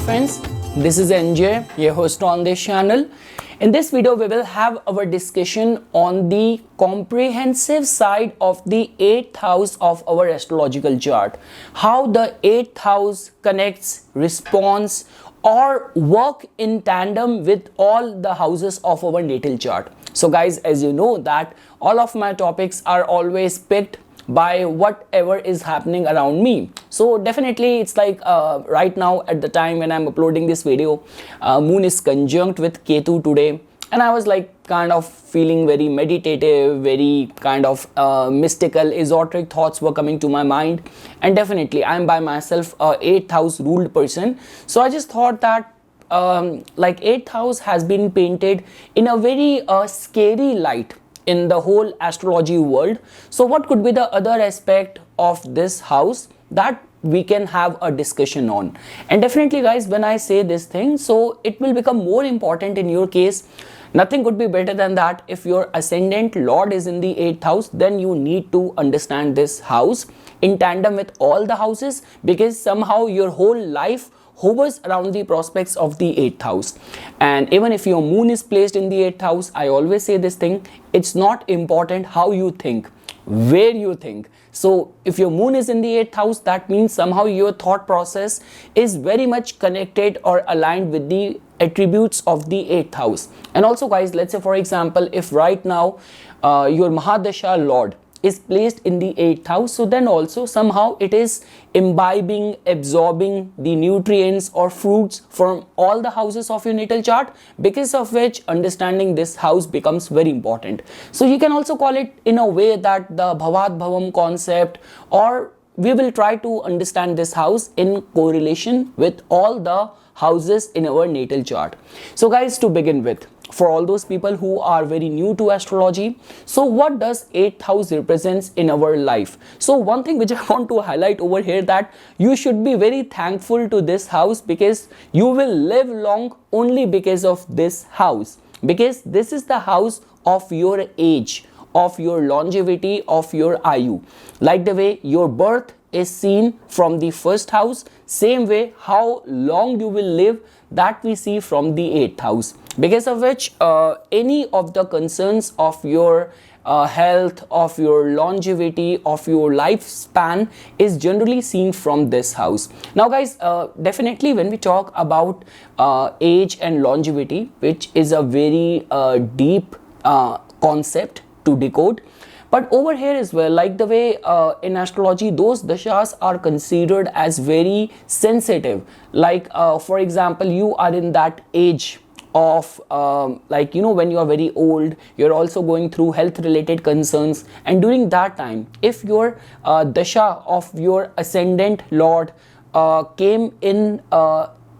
friends, this is NJ, your host on this channel. In this video, we will have our discussion on the comprehensive side of the 8th house of our astrological chart. How the 8th house connects, responds, or work in tandem with all the houses of our natal chart. So guys, as you know that all of my topics are always picked by whatever is happening around me. So definitely it's like right now at the time when I'm uploading this video, moon is conjunct with Ketu today, and I was like kind of feeling very meditative, very kind of mystical, esoteric thoughts were coming to my mind. And definitely I'm by myself a 8th house ruled person, so I just thought that like 8th house has been painted in a very scary light in the whole astrology world. So what could be the other aspect of this house that we can have a discussion on? And definitely guys, when I say this thing, so it will become more important in your case. Nothing could be better than that. If your ascendant lord is in the 8th house, then you need to understand this house in tandem with all the houses, because somehow your whole life hovers around the prospects of the 8th house. And even if your moon is placed in the 8th house, I always say this thing, it's not important how you think, where you think. So if your moon is in the 8th house, that means somehow your thought process is very much connected or aligned with the attributes of the 8th house. And also guys, let's say for example, if right now your Mahadasha lord is placed in the 8th house, so then also somehow it is imbibing, absorbing the nutrients or fruits from all the houses of your natal chart, because of which understanding this house becomes very important. So you can also call it in a way that the Bhavat Bhavam concept, or we will try to understand this house in correlation with all the houses in our natal chart. So guys, to begin with, for all those people who are very new to astrology, so what does 8th house represents in our life? So one thing which I want to highlight over here, that you should be very thankful to this house, because you will live long only because of this house, because this is the house of your age, of your longevity, of your ayu. Like the way your birth is seen from the 1st house, same way how long you will live, that we see from the 8th house, because of which any of the concerns of your health, of your longevity, of your lifespan is generally seen from this house. Now guys, definitely when we talk about age and longevity, which is a very deep concept to decode, but over here as well, like the way in astrology those dashas are considered as very sensitive. Like for example, you are in that age of like, you know, when you are very old, you're also going through health related concerns, and during that time, if your dasha of your ascendant lord came in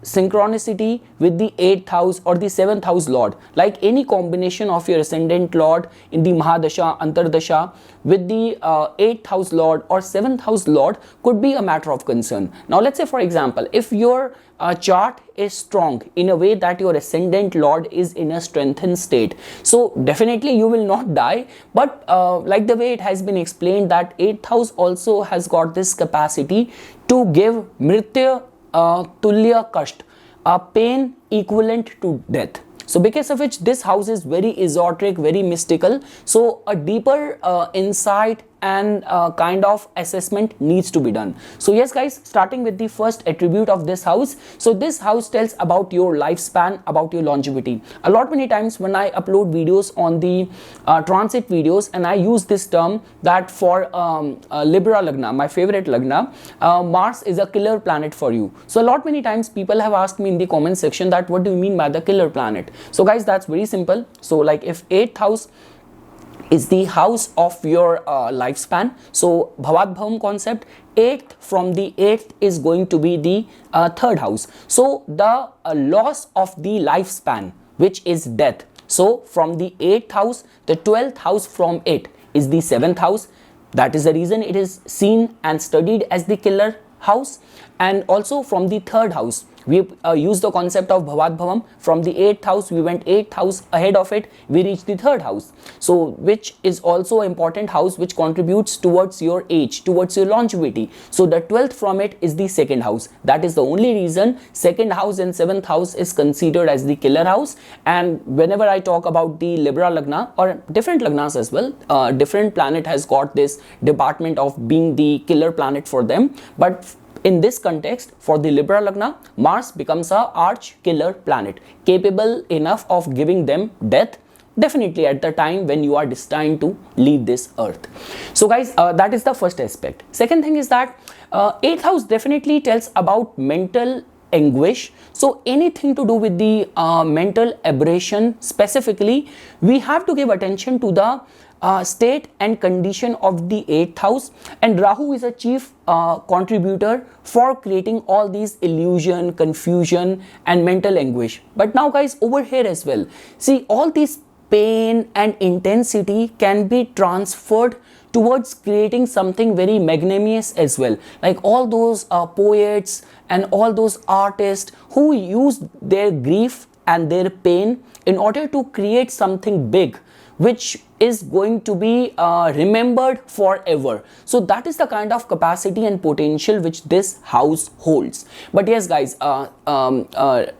synchronicity with the 8th house or the 7th house lord, like any combination of your ascendant lord in the Mahadasha, Antardasha with the 8th house lord or 7th house lord, could be a matter of concern. Now let's say for example, if your chart is strong in a way that your ascendant lord is in a strengthened state, so definitely you will not die. But like the way it has been explained, that 8th house also has got this capacity to give mritya tulya kasht, a pain equivalent to death. So because of which this house is very esoteric, very mystical. So a deeper insight and kind of assessment needs to be done. So yes guys, starting with the first attribute of this house. So this house tells about your lifespan, about your longevity. A lot many times when I upload videos on the transit videos, and I use this term that for Libra Lagna, my favorite Lagna, Mars is a killer planet for you. So a lot many times people have asked me in the comment section that what do you mean by the killer planet? So guys, that's very simple. So like if 8th house is the house of your lifespan, so Bhavat Bhavam concept, 8th from the 8th is going to be the 3rd house. So the loss of the lifespan, which is death. So from the 8th house, the 12th house from it is the 7th house. That is the reason it is seen and studied as the killer house. And also from the 3rd house, We use the concept of bhavat bhavam. From the 8th house, we went 8th house ahead of it, we reached the 3rd house. So which is also an important house which contributes towards your age, towards your longevity. So the 12th from it is the 2nd house. That is the only reason 2nd house and 7th house is considered as the killer house. And whenever I talk about the Libra Lagna or different Lagnas as well, different planet has got this department of being the killer planet for them. But in this context, for the Libra Lagna, Mars becomes a arch killer planet, capable enough of giving them death, definitely at the time when you are destined to leave this earth. So guys, that is the first aspect. Second thing is that 8th house definitely tells about mental anguish. So anything to do with the mental aberration specifically, we have to give attention to the state and condition of the 8th house, and Rahu is a chief contributor for creating all these illusion, confusion and mental anguish. But now guys, over here as well, see, all these pain and intensity can be transferred towards creating something very magnanimous as well. Like all those poets and all those artists who use their grief and their pain in order to create something big, which is going to be remembered forever. So that is the kind of capacity and potential which this house holds. But yes guys,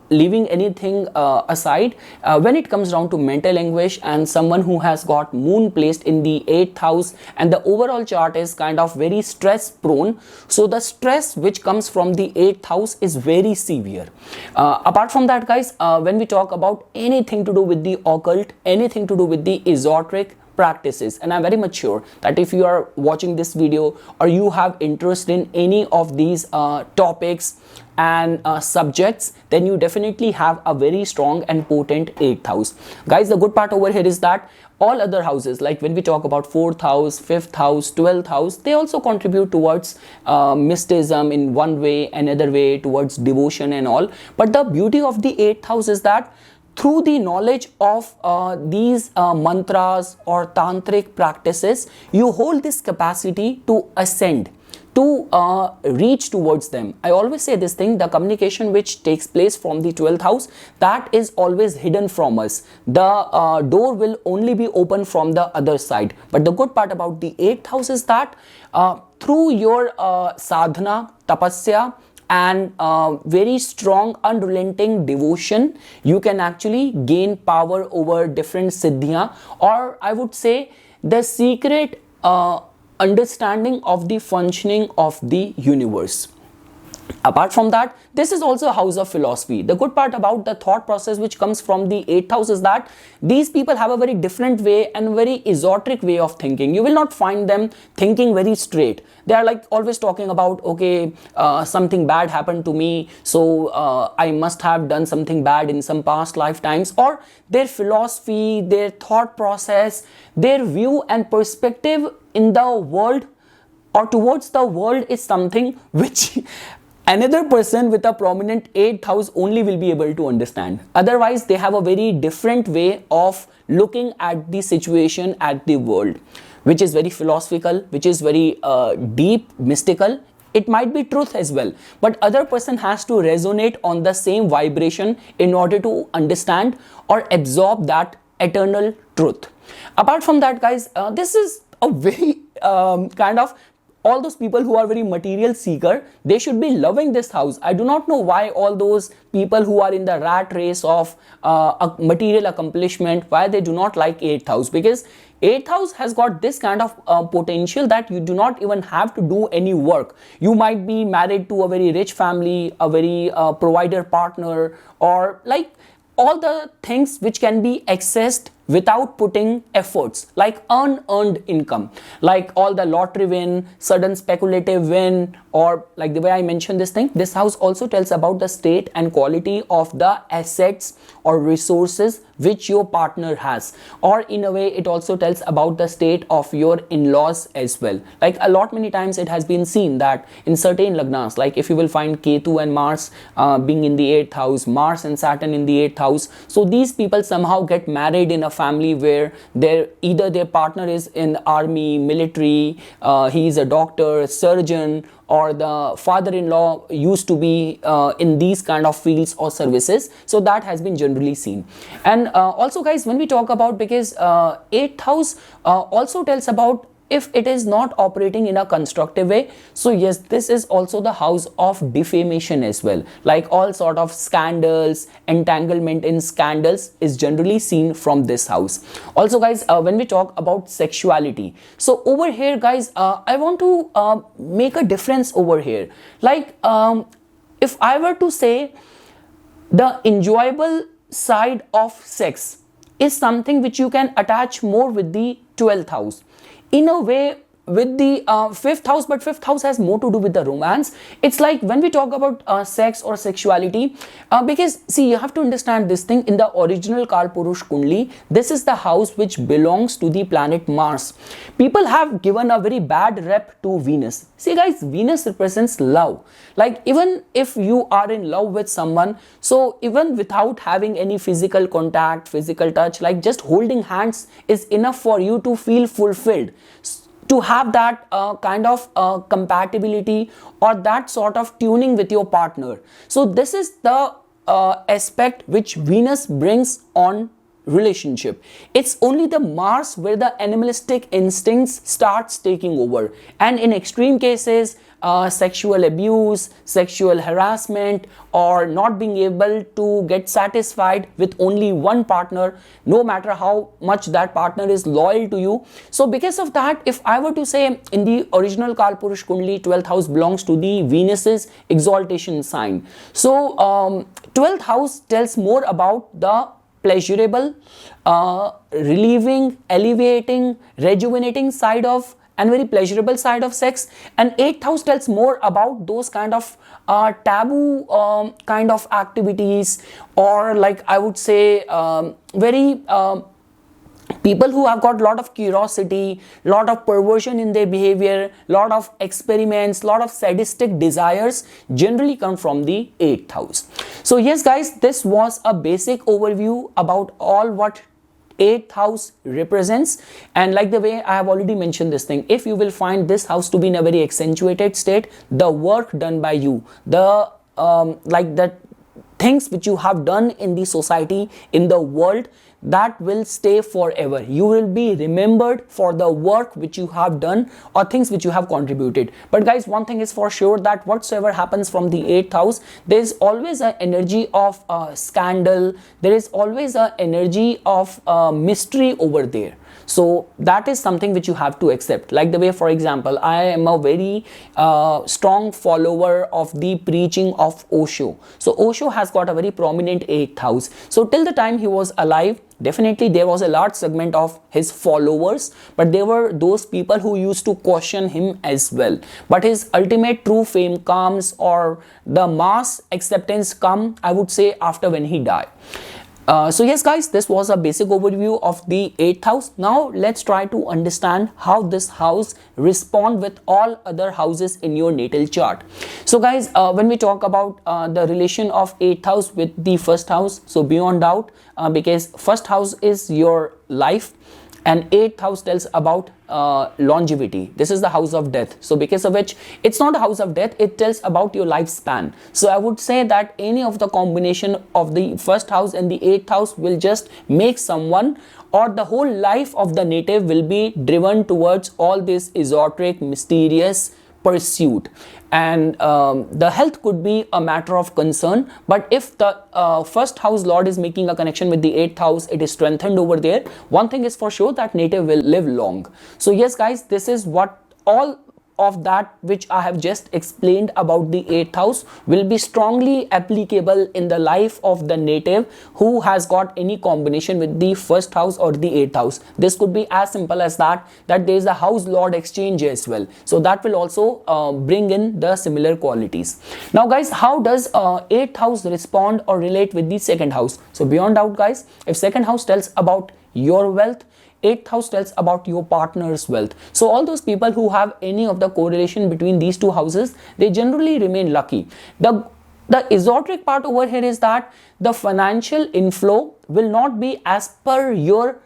leaving anything aside, when it comes down to mental anguish and someone who has got moon placed in the 8th house and the overall chart is kind of very stress prone, so the stress which comes from the 8th house is very severe. Apart from that guys, when we talk about anything to do with the occult, anything to do with the esoteric practices, and I'm very much sure that if you are watching this video or you have interest in any of these topics and subjects, then you definitely have a very strong and potent 8th house. Guys, the good part over here is that all other houses, like when we talk about 4th house, 5th house, 12th house, they also contribute towards mysticism in one way, another way, towards devotion and all. But the beauty of the 8th house is that through the knowledge of these mantras or tantric practices, you hold this capacity to ascend, to reach towards them. I always say this thing, the communication which takes place from the 12th house, that is always hidden from us. The door will only be open from the other side. But the good part about the 8th house is that through your sadhana, tapasya, and very strong unrelenting devotion, you can actually gain power over different siddhiya, or I would say the secret understanding of the functioning of the universe. Apart from that, this is also a house of philosophy. The good part about the thought process which comes from the 8th house is that these people have a very different way and very esoteric way of thinking. You will not find them thinking very straight. They are like always talking about, okay, something bad happened to me, so I must have done something bad in some past lifetimes. Or their philosophy, their thought process, their view and perspective in the world or towards the world is something which another person with a prominent 8th house only will be able to understand. Otherwise, they have a very different way of looking at the situation, at the world, which is very philosophical, which is very deep, mystical. It might be truth as well, but other person has to resonate on the same vibration in order to understand or absorb that eternal truth. Apart from that, guys, this is a very kind of, all those people who are very material seeker, they should be loving this house. I do not know why all those people who are in the rat race of material accomplishment, why they do not like 8th house, because 8th house has got this kind of potential that you do not even have to do any work. You might be married to a very rich family, a very provider partner, or like all the things which can be accessed without putting efforts, like unearned income, like all the lottery win, sudden speculative win, or like the way I mentioned this thing. This house also tells about the state and quality of the assets or resources which your partner has, or in a way it also tells about the state of your in-laws as well. Like a lot many times it has been seen that in certain lagnas, like if you will find Ketu and Mars being in the 8th house, Mars and Saturn in the 8th house, so these people somehow get married in a family where either their partner is in army, military, he is a doctor, surgeon, or the father-in-law used to be in these kind of fields or services. So that has been generally seen. And also guys, when we talk about, because 8th house also tells about if it is not operating in a constructive way. So yes, this is also the house of defamation as well, like all sort of scandals, entanglement in scandals is generally seen from this house. Also guys, when we talk about sexuality, so over here guys, I want to make a difference over here. Like if I were to say the enjoyable side of sex is something which you can attach more with the 12th house, in a way with the 5th house, but 5th house has more to do with the romance. It's like when we talk about sex or sexuality, because see, you have to understand this thing. In the original Kalpurush Kundli, this is the house which belongs to the planet Mars. People have given a very bad rep to Venus. See guys, Venus represents love. Like even if you are in love with someone, so even without having any physical contact, physical touch, like just holding hands is enough for you to feel fulfilled, to have that kind of compatibility or that sort of tuning with your partner. So this is the aspect which Venus brings on relationship. It's only the Mars where the animalistic instincts starts taking over, and in extreme cases sexual abuse, sexual harassment, or not being able to get satisfied with only one partner, no matter how much that partner is loyal to you. So because of that, if I were to say in the original Kalpurush Kundli, 12th house belongs to the Venus's exaltation sign. So 12th house tells more about the pleasurable, relieving, alleviating, rejuvenating side of, and very pleasurable side of sex. And 8th house tells more about those kind of taboo kind of activities, or like I would say very people who have got lot of curiosity, lot of perversion in their behavior, lot of experiments, lot of sadistic desires generally come from the 8th house. So yes guys, this was a basic overview about all what 8th house represents. And like the way I have already mentioned this thing, if you will find this house to be in a very accentuated state, the work done by you, the like the things which you have done in the society, in the world, that will stay forever. You will be remembered for the work which you have done or things which you have contributed. But guys, one thing is for sure, that whatsoever happens from the 8th house, there is always an energy of scandal, there is always an energy of mystery over there. So that is something which you have to accept. Like the way, for example, I am a very strong follower of the preaching of Osho. So Osho has got a very prominent 8th house. So till the time he was alive, definitely there was a large segment of his followers, but there were those people who used to question him as well. But his ultimate true fame comes, or the mass acceptance come, I would say, after when he died. So yes guys, this was a basic overview of the 8th house. Now let's try to understand how this house respond with all other houses in your natal chart. So guys, when we talk about the relation of 8th house with the 1st house, so beyond doubt, because 1st house is your life and 8th house tells about longevity. This is the house of death. So because of which, it's not a house of death, it tells about your lifespan. So I would say that any of the combination of the 1st house and the 8th house will just make someone, or the whole life of the native will be driven towards all this esoteric, mysterious pursuit. And the health could be a matter of concern, but if the 1st house lord is making a connection with the 8th house, it is strengthened over there. One thing is for sure, that native will live long. So yes guys, this is what all of that which I have just explained about the 8th house will be strongly applicable in the life of the native who has got any combination with the 1st house or the 8th house. This could be as simple as that there is a house lord exchange as well. So that will also bring in the similar qualities. Now guys, how does 8th house respond or relate with the 2nd house? So beyond doubt guys, if 2nd house tells about your wealth, 8th house tells about your partner's wealth. So all those people who have any of the correlation between these two houses, they generally remain lucky. The esoteric part over here is that the financial inflow will not be as per your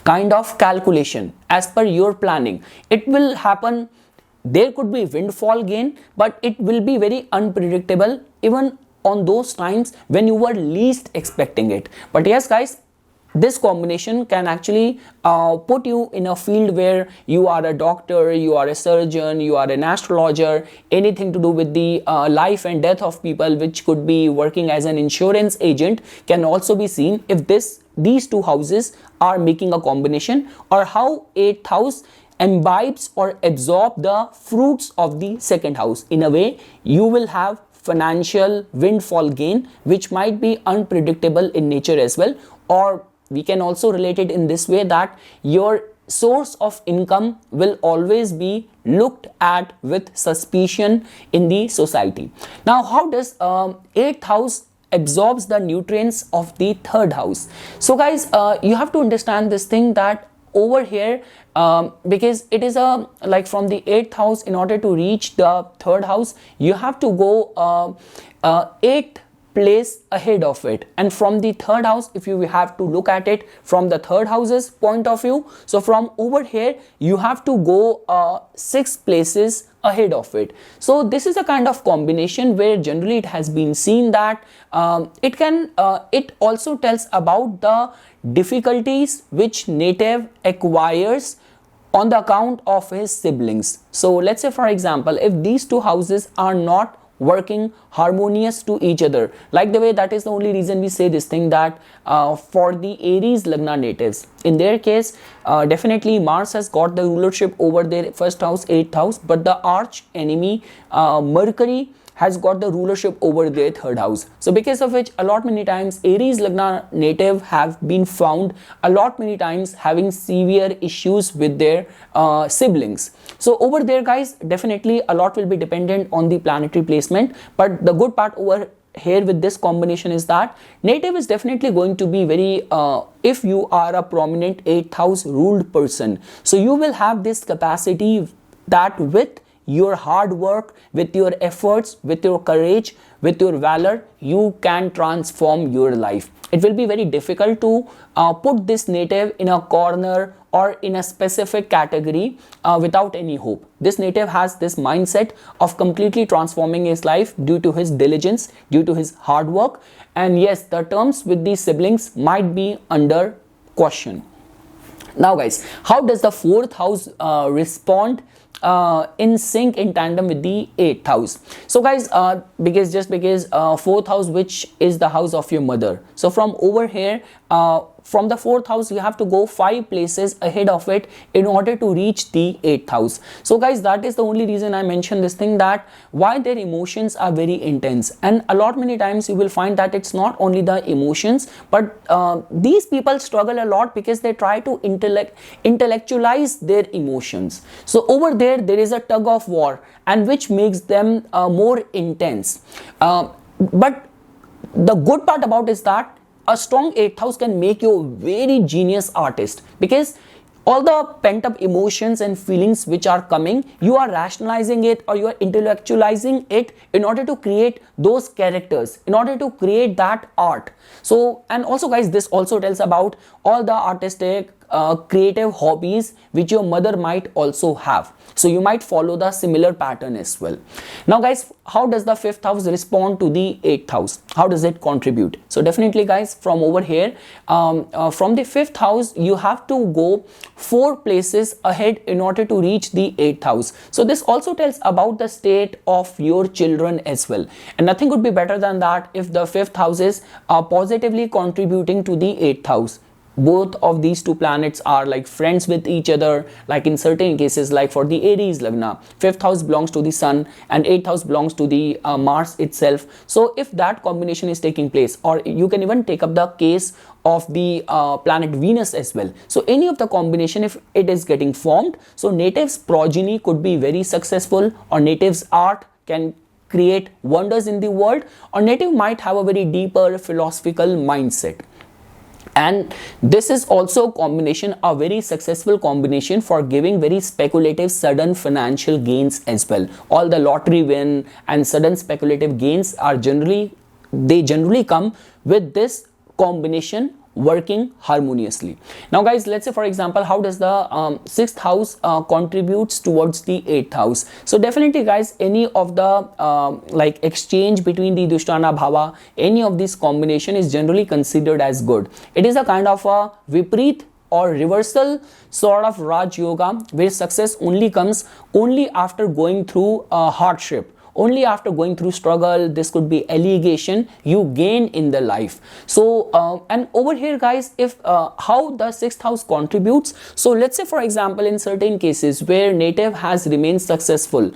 kind of calculation, as per your planning. It will happen. There could be windfall gain, but it will be very unpredictable even on those times when you were least expecting it. But yes guys, this combination can actually put you in a field where you are a doctor, you are a surgeon, you are an astrologer, anything to do with the life and death of people, which could be working as an insurance agent, can also be seen if these two houses are making a combination, or how 8th house imbibes or absorb the fruits of the second house. In a way, you will have financial windfall gain, which might be unpredictable in nature as well. Or we can also relate it in this way, that your source of income will always be looked at with suspicion in the society. Now, how does 8th house absorbs the nutrients of the 3rd house? So guys, you have to understand this thing, that over here, because it is like from the 8th house, in order to reach the 3rd house, you have to go 8th place ahead of it, and from the 3rd house, if you have to look at it from the 3rd house's point of view, so from over here you have to go 6 places ahead of it. So this is a kind of combination where generally it has been seen that it also tells about the difficulties which native acquires on the account of his siblings. So let's say, for example, if these two houses are not working harmonious to each other, like the way, that is the only reason we say this thing, that for the Aries Lagna natives, in their case, definitely Mars has got the rulership over their 1st house, 8th house, but the arch enemy Mercury has got the rulership over their 3rd house. So because of which, a lot many times Aries Lagna native have been found a lot many times having severe issues with their siblings. So over there guys, definitely a lot will be dependent on the planetary placement, but the good part over here with this combination is that native is definitely going to be very if you are a prominent 8th house ruled person, so you will have this capacity that with your hard work, with your efforts, with your courage, with your valor, you can transform your life. It will be very difficult to put this native in a corner or in a specific category without any hope. This native has this mindset of completely transforming his life due to his diligence, due to his hard work. And yes, the terms with these siblings might be under question. Now guys, how does the 4th house respond in sync, in tandem with the 8th house? So guys, because 4th house, which is the house of your mother, so from over here, from the 4th house, you have to go 5 places ahead of it in order to reach the 8th house. So guys, that is the only reason I mentioned this thing, that why their emotions are very intense. And a lot many times you will find that it's not only the emotions, but these people struggle a lot because they try to intellectualize their emotions. So over there is a tug of war, and which makes them more intense. But the good part about is that a strong 8th house can make you a very genius artist, because all the pent up emotions and feelings which are coming, you are rationalizing it, or you are intellectualizing it in order to create those characters, in order to create that art. So, and also guys, this also tells about all the artistic creative hobbies which your mother might also have. So you might follow the similar pattern as well. Now guys, how does the 5th house respond to the 8th house? How does it contribute? So definitely guys, from over here, from the 5th house, you have to go 4 places ahead in order to reach the 8th house. So this also tells about the state of your children as well. And nothing could be better than that if the 5th house is positively contributing to the 8th house. Both of these two planets are like friends with each other, like in certain cases, like for the Aries Lagna, 5th house belongs to the Sun and 8th house belongs to the Mars itself. So if that combination is taking place, or you can even take up the case of the planet Venus as well. So any of the combination, if it is getting formed, so natives' progeny could be very successful, or natives' art can create wonders in the world, or native might have a very deeper philosophical mindset. And this is also a very successful combination for giving very speculative sudden financial gains as well. All the lottery win and sudden speculative gains are generally come with this combination working harmoniously. Now guys, let's say for example, how does the sixth house contributes towards the eighth house? So definitely guys, any of the like exchange between the Dushtana Bhava, any of this combination is generally considered as good. It is a kind of a Vipreet or reversal sort of Raj Yoga, where success only comes only after going through hardship. Only after going through struggle, this could be allegation, you gain in the life. So and over here guys, if how the sixth house contributes, so let's say for example, in certain cases where native has remained successful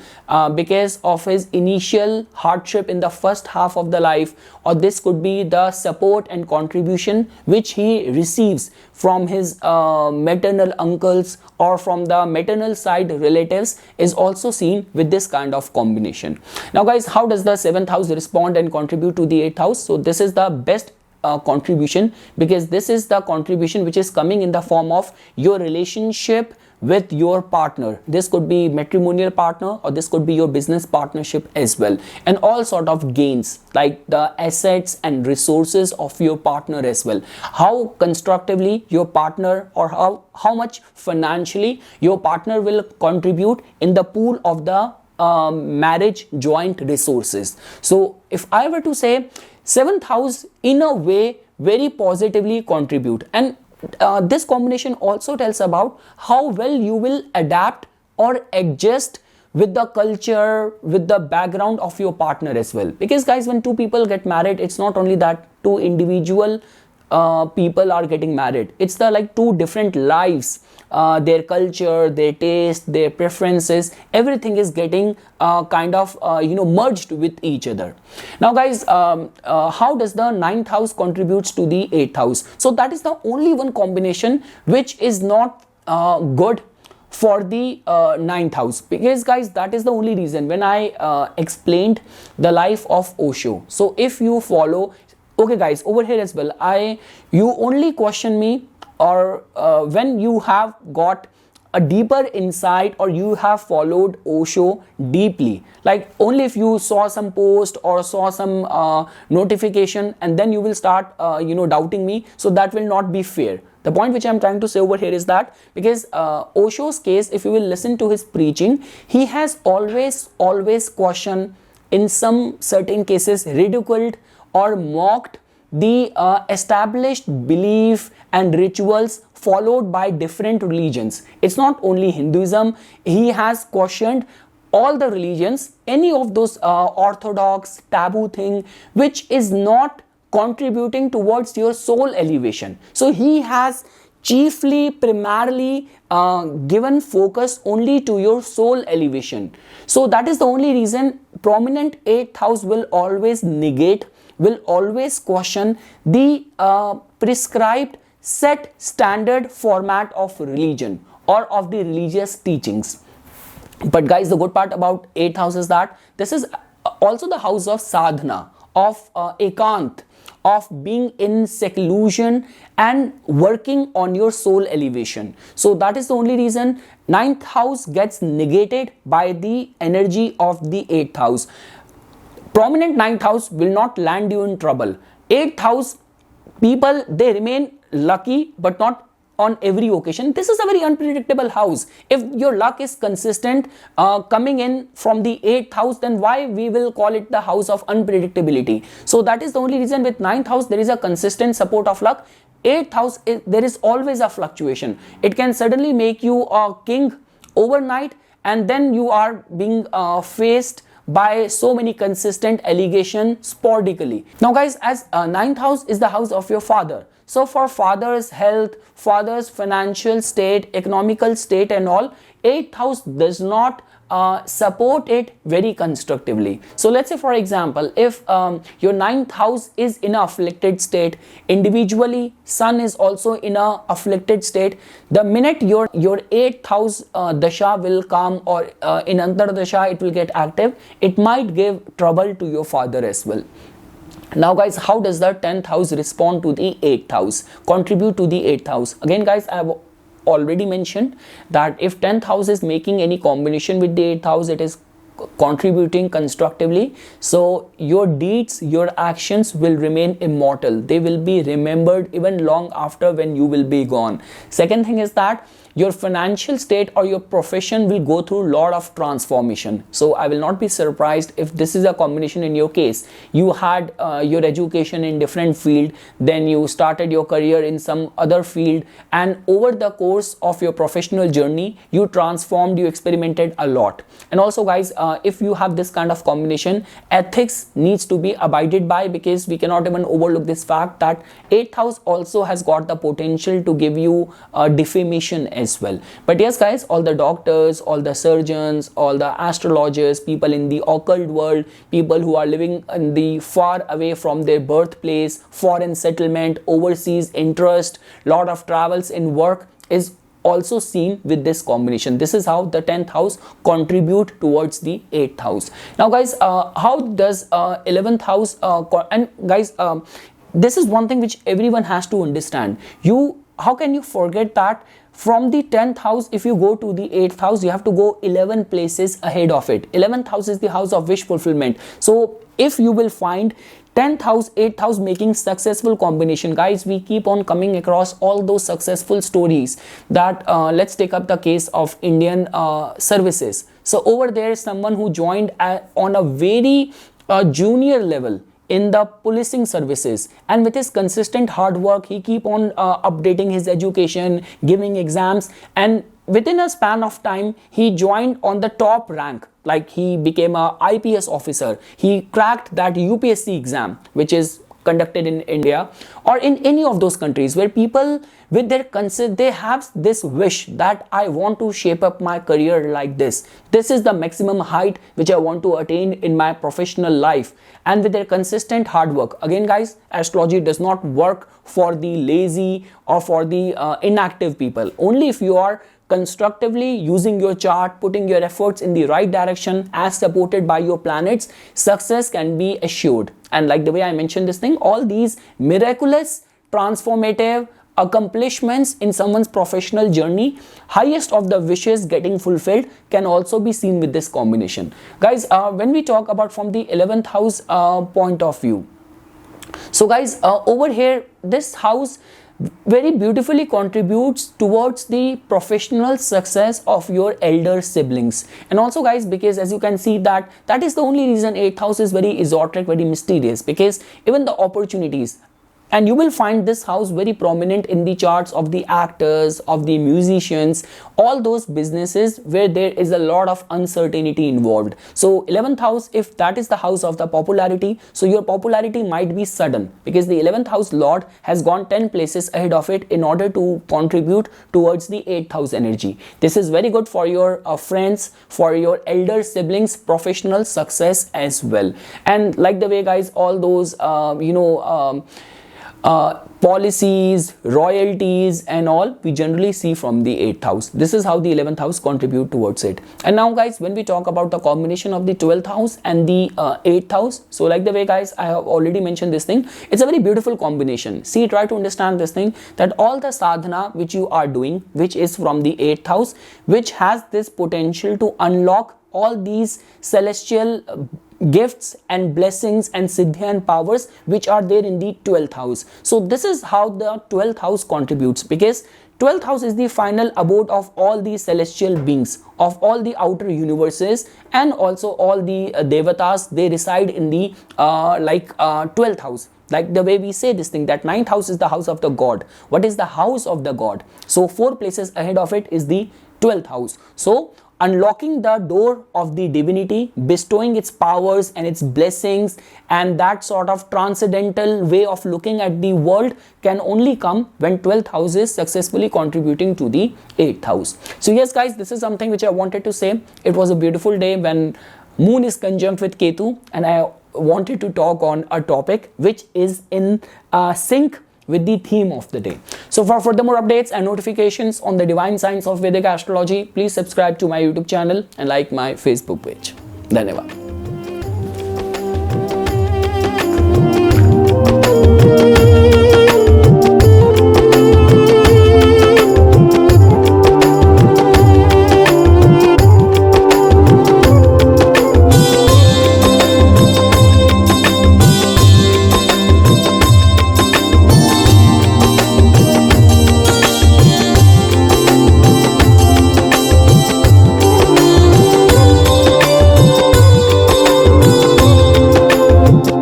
because of his initial hardship in the first half of the life, or this could be the support and contribution which he receives from his maternal uncles or from the maternal side relatives, is also seen with this kind of combination. Now guys, how does the seventh house respond and contribute to the eighth house? So this is the best contribution, because this is the contribution which is coming in the form of your relationship with your partner. This could be matrimonial partner, or this could be your business partnership as well, and all sort of gains like the assets and resources of your partner as well. How constructively your partner, or how much financially your partner will contribute in the pool of the marriage joint resources. So if I were to say, seventh house in a way very positively contribute, and this combination also tells about how well you will adapt or adjust with the culture, with the background of your partner as well. Because guys, when two people get married, it's not only that two individual people are getting married, it's the like two different lives, their culture, their taste, their preferences, everything is getting kind of merged with each other. Now guys, how does the ninth house contributes to the eighth house? So that is the only one combination which is not good for the ninth house, because guys, that is the only reason when I explained the life of Osho. So if you follow, okay guys, over here as well, you only question me, or when you have got a deeper insight, or you have followed Osho deeply, like only if you saw some post or saw some notification, and then you will start doubting me, so that will not be fair. The point which I am trying to say over here is that, because Osho's case, if you will listen to his preaching, he has always questioned, in some certain cases ridiculed or mocked the established belief and rituals followed by different religions. It's not only Hinduism, he has questioned all the religions, any of those orthodox taboo thing which is not contributing towards your soul elevation. So he has primarily given focus only to your soul elevation. So that is the only reason prominent eighth house will always negate, will always question the prescribed set standard format of religion or of the religious teachings. But guys, the good part about eighth house is that this is also the house of sadhana, of ekant, of being in seclusion and working on your soul elevation. So that is the only reason ninth house gets negated by the energy of the eighth house. Prominent ninth house will not land you in trouble. Eighth house people, they remain lucky, but not on every occasion. This is a very unpredictable house. If your luck is consistent coming in from the eighth house, then why we will call it the house of unpredictability? So that is the only reason. With ninth house, there is a consistent support of luck. Eighth house, there is always a fluctuation. It can suddenly make you a king overnight, and then you are being faced by so many consistent allegations sporadically. Now guys, as ninth house is the house of your father, so for father's health, father's financial state, economical state and all, eighth house does not support it very constructively. So let's say for example, if your ninth house is in a afflicted state, individually sun is also in a afflicted state, the minute your eighth house dasha will come, or in antar dasha it will get active, it might give trouble to your father as well. Now guys, how does the 10th house respond to the 8th house, contribute to the 8th house? Again guys, I have already mentioned that if 10th house is making any combination with the 8th house, it is contributing constructively, so your deeds, your actions will remain immortal. They will be remembered even long after when you will be gone. Second thing is that your financial state or your profession will go through a lot of transformation. So I will not be surprised if this is a combination in your case. You had your education in different field, then you started your career in some other field, and over the course of your professional journey you transformed, you experimented a lot. And also guys, if you have this kind of combination, ethics needs to be abided by, because we cannot even overlook this fact that 8th house also has got the potential to give you defamation as well. But yes guys, all the doctors, all the surgeons, all the astrologers, people in the occult world, people who are living in the far away from their birthplace, foreign settlement, overseas interest, lot of travels in work is also seen with this combination. This is how the 10th house contribute towards the 8th house. Now guys, how does 11th house and guys, this is one thing which everyone has to understand. How can you forget that from the 10th house, if you go to the 8th house, you have to go 11 places ahead of it. 11th house is the house of wish fulfillment. So if you will find 10th house, 8th house making successful combination, guys, we keep on coming across all those successful stories that let's take up the case of Indian services. So over there is someone who joined on a very junior level in the policing services, and with his consistent hard work he keep on updating his education, giving exams, and within a span of time he joined on the top rank. Like he became a IPS officer, he cracked that UPSC exam which is conducted in India or in any of those countries where people with their they have this wish that I want to shape up my career like this. This is the maximum height which I want to attain in my professional life. And with their consistent hard work, again guys, astrology does not work for the lazy or for the inactive people. Only if you are constructively using your chart, putting your efforts in the right direction as supported by your planets, success can be assured. And like the way I mentioned this thing, all these miraculous, transformative accomplishments in someone's professional journey, highest of the wishes getting fulfilled, can also be seen with this combination. Guys, when we talk about from the 11th house point of view, so guys, over here, this house very beautifully contributes towards the professional success of your elder siblings. And also guys, because as you can see that is the only reason 8th house is very esoteric, very mysterious, because even the opportunities, and you will find this house very prominent in the charts of the actors, of the musicians, all those businesses where there is a lot of uncertainty involved. So 11th house, if that is the house of the popularity, so your popularity might be sudden, because the 11th house lord has gone 10 places ahead of it in order to contribute towards the 8th house energy. This is very good for your friends, for your elder siblings, professional success as well. And like the way guys, all those policies, royalties and all we generally see from the 8th house. This is how the 11th house contribute towards it. And now guys, when we talk about the combination of the 12th house and the 8th house, so like the way guys, I have already mentioned this thing, it's a very beautiful combination. See, try to understand this thing, that all the sadhana which you are doing, which is from the 8th house, which has this potential to unlock all these celestial gifts and blessings and siddhi and powers which are there in the 12th house. So this is how the 12th house contributes, because 12th house is the final abode of all the celestial beings, of all the outer universes, and also all the devatas. They reside in the 12th house. Like the way we say this thing, that 9th house is the house of the god. What is the house of the god? So 4 places ahead of it is the 12th house. So unlocking the door of the divinity, bestowing its powers and its blessings, and that sort of transcendental way of looking at the world can only come when 12th house is successfully contributing to the 8th house. So yes guys, this is something which I wanted to say. It was a beautiful day when moon is conjunct with Ketu, and I wanted to talk on a topic which is in sync with the theme of the day. So for further more updates and notifications on the divine science of Vedic astrology, please subscribe to my YouTube channel and like my Facebook page. Dhanyavad.